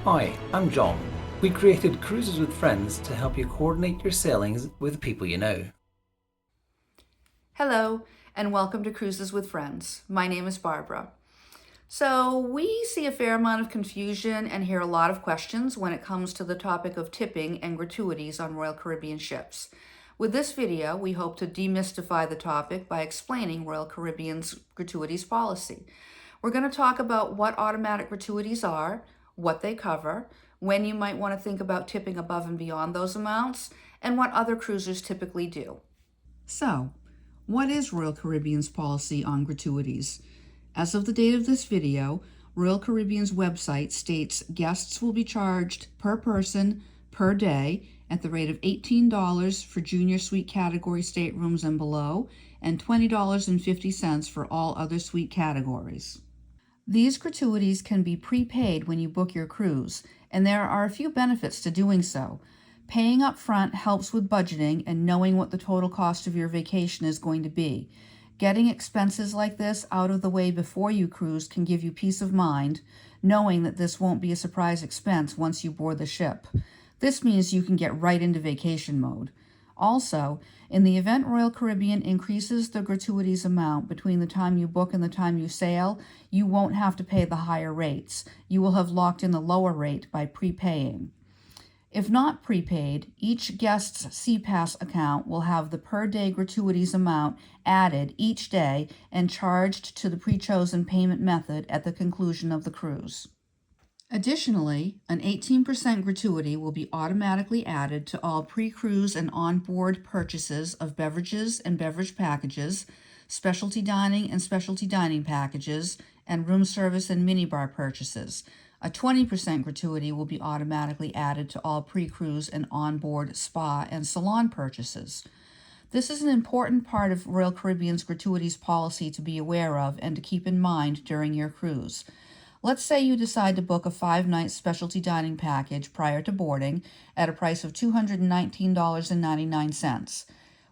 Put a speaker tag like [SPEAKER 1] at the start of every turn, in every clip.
[SPEAKER 1] Hi, I'm John. We created Cruises with Friends to help you coordinate your sailings with the people you know.
[SPEAKER 2] Hello, and welcome to Cruises with Friends. My name is Barbara. So, we see a fair amount of confusion and hear a lot of questions when it comes to the topic of tipping and gratuities on Royal Caribbean ships. With this video, we hope to demystify the topic by explaining Royal Caribbean's gratuities policy. We're going to talk about what automatic gratuities are, what they cover, when you might want to think about tipping above and beyond those amounts, and what other cruisers typically do. So, what is Royal Caribbean's policy on gratuities? As of the date of this video, Royal Caribbean's website states guests will be charged per person per day at the rate of $18 for junior suite category staterooms and below, and $20.50 for all other suite categories. These gratuities can be prepaid when you book your cruise, and there are a few benefits to doing so. Paying up front helps with budgeting and knowing what the total cost of your vacation is going to be. Getting expenses like this out of the way before you cruise can give you peace of mind, knowing that this won't be a surprise expense once you board the ship. This means you can get right into vacation mode. Also, in the event Royal Caribbean increases the gratuities amount between the time you book and the time you sail, you won't have to pay the higher rates. You will have locked in the lower rate by prepaying. If not prepaid, each guest's SeaPass account will have the per day gratuities amount added each day and charged to the pre-chosen payment method at the conclusion of the cruise. Additionally, an 18% gratuity will be automatically added to all pre-cruise and on-board purchases of beverages and beverage packages, specialty dining and specialty dining packages, and room service and minibar purchases. A 20% gratuity will be automatically added to all pre-cruise and on-board spa and salon purchases. This is an important part of Royal Caribbean's gratuities policy to be aware of and to keep in mind during your cruise. Let's say you decide to book a 5-night specialty dining package prior to boarding at a price of $219.99.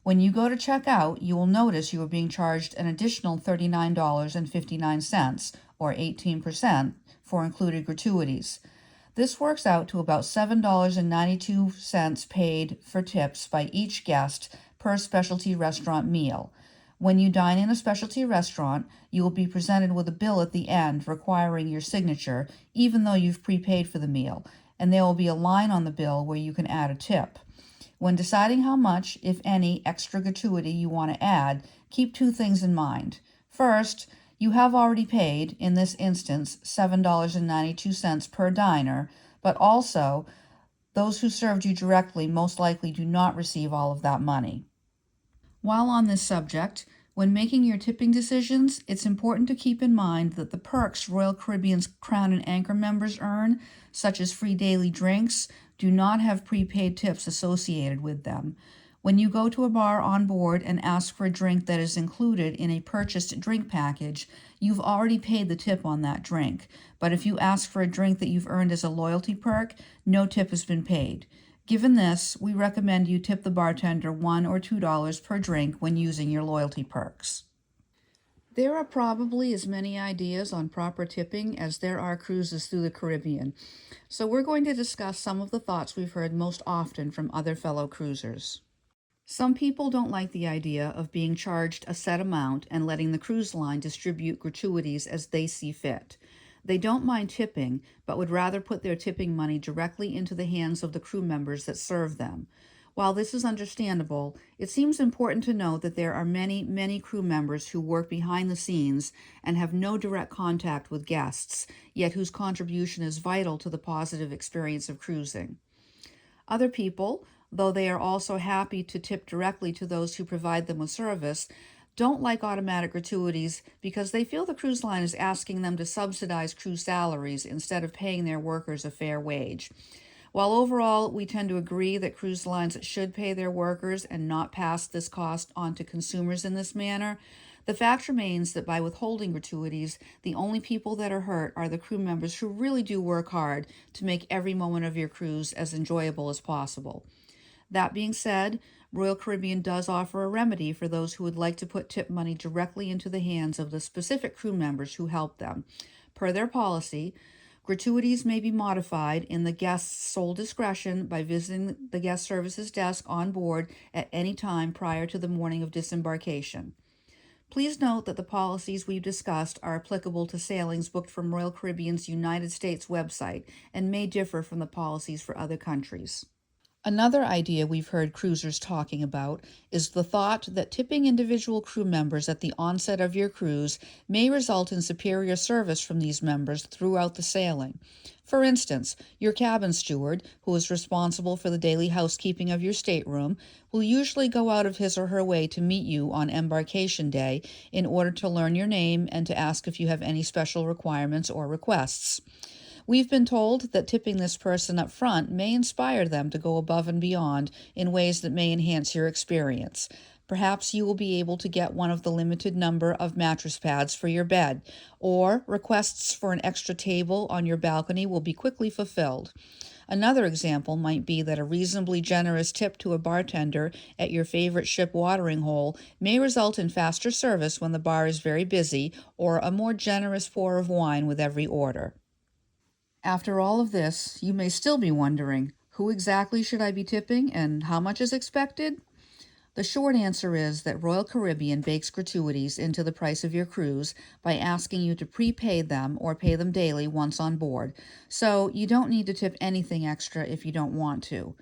[SPEAKER 2] When you go to check out, you will notice you are being charged an additional $39.59, or 18%, for included gratuities. This works out to about $7.92 paid for tips by each guest per specialty restaurant meal. When you dine in a specialty restaurant, you will be presented with a bill at the end requiring your signature, even though you've prepaid for the meal, and there will be a line on the bill where you can add a tip. When deciding how much, if any, extra gratuity you want to add, keep two things in mind. First, you have already paid, in this instance, $7.92 per diner, but also, those who served you directly most likely do not receive all of that money. While on this subject, when making your tipping decisions, it's important to keep in mind that the perks Royal Caribbean's Crown and Anchor members earn, such as free daily drinks, do not have prepaid tips associated with them. When you go to a bar on board and ask for a drink that is included in a purchased drink package, you've already paid the tip on that drink. But if you ask for a drink that you've earned as a loyalty perk, no tip has been paid. Given this, we recommend you tip the bartender $1 or $2 per drink when using your loyalty perks. There are probably as many ideas on proper tipping as there are cruises through the Caribbean, so we're going to discuss some of the thoughts we've heard most often from other fellow cruisers. Some people don't like the idea of being charged a set amount and letting the cruise line distribute gratuities as they see fit. They don't mind tipping, but would rather put their tipping money directly into the hands of the crew members that serve them. While this is understandable, it seems important to note that there are many crew members who work behind the scenes and have no direct contact with guests, yet whose contribution is vital to the positive experience of cruising. Other people, though they are also happy to tip directly to those who provide them with service, don't like automatic gratuities because they feel the cruise line is asking them to subsidize crew salaries instead of paying their workers a fair wage. While overall we tend to agree that cruise lines should pay their workers and not pass this cost on to consumers in this manner, the fact remains that by withholding gratuities, the only people that are hurt are the crew members who really do work hard to make every moment of your cruise as enjoyable as possible. That being said, Royal Caribbean does offer a remedy for those who would like to put tip money directly into the hands of the specific crew members who help them. Per their policy, Gratuities may be modified in the guest's sole discretion by visiting the guest services desk on board at any time prior to the morning of disembarkation. Please note that the policies we've discussed are applicable to sailings booked from Royal Caribbean's United States website and may differ from the policies for other countries. Another idea we've heard cruisers talking about is the thought that tipping individual crew members at the onset of your cruise may result in superior service from these members throughout the sailing. For instance, your cabin steward, who is responsible for the daily housekeeping of your stateroom, will usually go out of his or her way to meet you on embarkation day in order to learn your name and to ask if you have any special requirements or requests. We've been told that tipping this person up front may inspire them to go above and beyond in ways that may enhance your experience. Perhaps you will be able to get one of the limited number of mattress pads for your bed, or requests for an extra table on your balcony will be quickly fulfilled. Another example might be that a reasonably generous tip to a bartender at your favorite ship watering hole may result in faster service when the bar is very busy, or a more generous pour of wine with every order. After all of this, you may still be wondering, who exactly should I be tipping and how much is expected? The short answer is that Royal Caribbean bakes gratuities into the price of your cruise by asking you to prepay them or pay them daily once on board, so you don't need to tip anything extra if you don't want to.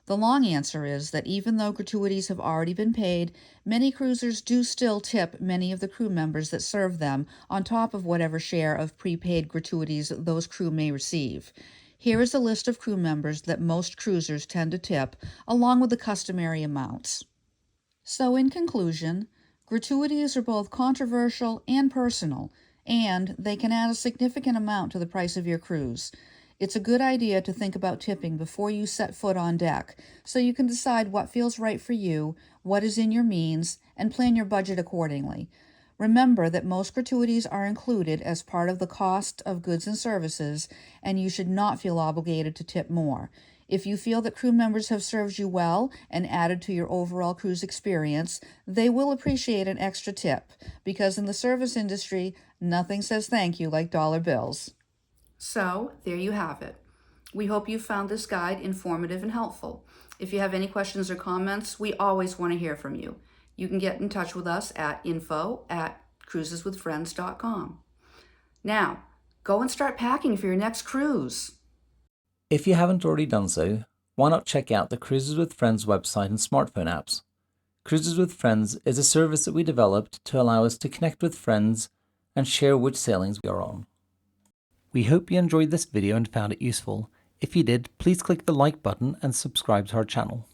[SPEAKER 2] The long answer is that even though gratuities have already been paid, many cruisers do still tip many of the crew members that serve them on top of whatever share of prepaid gratuities those crew may receive. Here is a list of crew members that most cruisers tend to tip, along with the customary amounts. So in conclusion, gratuities are both controversial and personal, and they can add a significant amount to the price of your cruise. It's a good idea to think about tipping before you set foot on deck, so you can decide what feels right for you, what is in your means, and plan your budget accordingly. Remember that most gratuities are included as part of the cost of goods and services, and you should not feel obligated to tip more. If you feel that crew members have served you well and added to your overall cruise experience, they will appreciate an extra tip, because in the service industry, nothing says thank you like dollar bills. So, there you have it. We hope you found this guide informative and helpful. If you have any questions or comments, we always want to hear from you. You can get in touch with us at info@cruiseswithfriends.com. Now, go and start packing for your next cruise.
[SPEAKER 1] If you haven't already done so, why not check out the Cruises with Friends website and smartphone apps? Cruises with Friends is a service that we developed to allow us to connect with friends and share which sailings we are on. We hope you enjoyed this video and found it useful. If you did, please click the like button and subscribe to our channel.